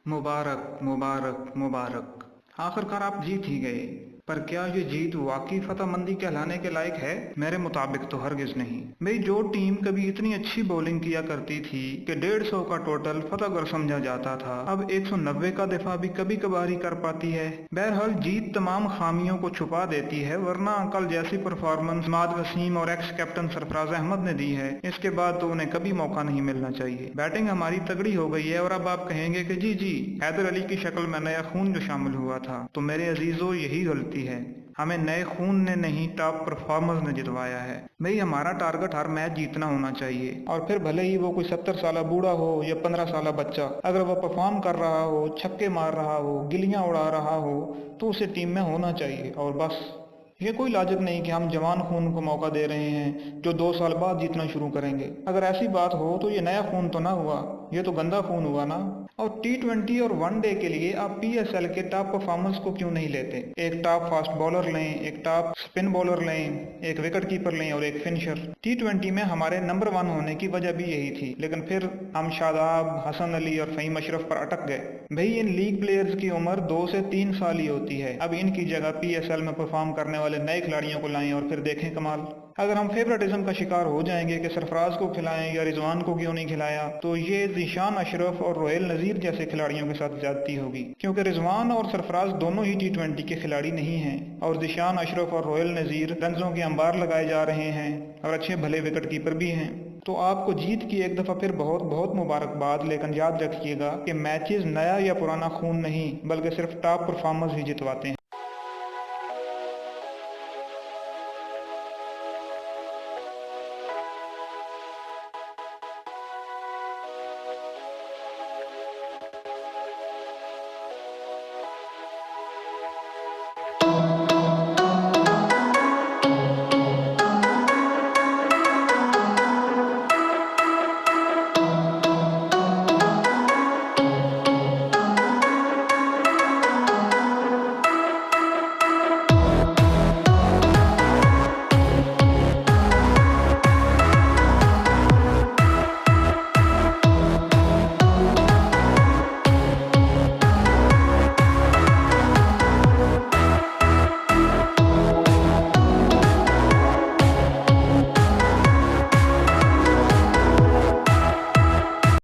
मुबारक मुबारक मुबारक। आखिरकार आप जीत ही गए। पर क्या ये जीत वाकई फतहमंदी कहलाने के लायक है? मेरे मुताबिक तो हरगिज नहीं। मेरी जो टीम कभी इतनी अच्छी बॉलिंग किया करती थी कि 150 का टोटल फतहगर समझा जाता था, अब 190 का दिफा भी कभी कभार ही कर पाती है। बहरहाल जीत तमाम खामियों को छुपा देती है, वरना कल जैसी परफॉर्मेंस इमाद वसीम और एक्स कैप्टन सरफराज अहमद ने दी है, इसके बाद तो उन्हें कभी मौका नहीं मिलना चाहिए। बैटिंग हमारी तगड़ी हो गई है और अब आप कहेंगे कि जी जी हैदर अली की शक्ल में नया खून जो शामिल हुआ था, तो मेरे अजीजों यही गलती है। हमें नए खून ने नहीं, टॉप परफॉर्मर्स ने जितवाया है। भाई हमारा टारगेट हर मैच जीतना होना चाहिए, और फिर भले ही वो कोई 70 साल बूढ़ा हो या 15 साल बच्चा, अगर वो परफॉर्म कर रहा हो, छक्के मार रहा हो, गिल्लियां उड़ा रहा हो, तो उसे टीम में होना चाहिए। और बस ये कोई लॉजिक नहीं कि हम जवान खून को मौका दे रहे हैं जो 2 साल बाद जीतना शुरू करेंगे। अगर ऐसी बात हो तो ये नया खून तो ना हुआ, ये तो गंदा खून हुआ ना। और T20 और वनडे के लिए आप PSL के टॉप परफॉर्मेंस को क्यों नहीं लेते? एक टॉप फास्ट बॉलर लें, एक टॉप स्पिन बॉलर लें, एक विकेट कीपर लें और एक फिनिशर। T20 में हमारे नंबर 1 होने की वजह भी यही थी, लेकिन फिर हम शादाब, हसन अली और फहीम अशरफ पर अटक गए। भाई इन लीग प्लेयर्स की उम्र 2 से 3 साल ही होती है। अब इनकी जगह PSL में परफॉर्म करने वाले नए खिलाड़ियों को लाएं और फिर देखें कमाल। अगर हम फेवरेटिज्म का शिकार हो जाएंगे कि सरफराज को खिलाएं या रिजवान को क्यों नहीं खिलाया, तो ये ज़ीशान अशरफ और रोहेल नज़ीर जैसे खिलाड़ियों के साथ ज्यादती होगी, क्योंकि रिजवान और सरफराज दोनों ही T20 के खिलाड़ी नहीं हैं, और ज़ीशान अशरफ और रोहेल नज़ीर रन्जों के अंबार लगाए जा रहे हैं और अच्छे भले विकेट कीपर भी हैं। तो आपको जीत की एक दफ़ा फिर बहुत बहुत मुबारकबाद, लेकिन याद रखिएगा कि मैचेस नया या पुराना खून नहीं बल्कि सिर्फ टॉप परफॉर्मर्स ही जितवाते हैं।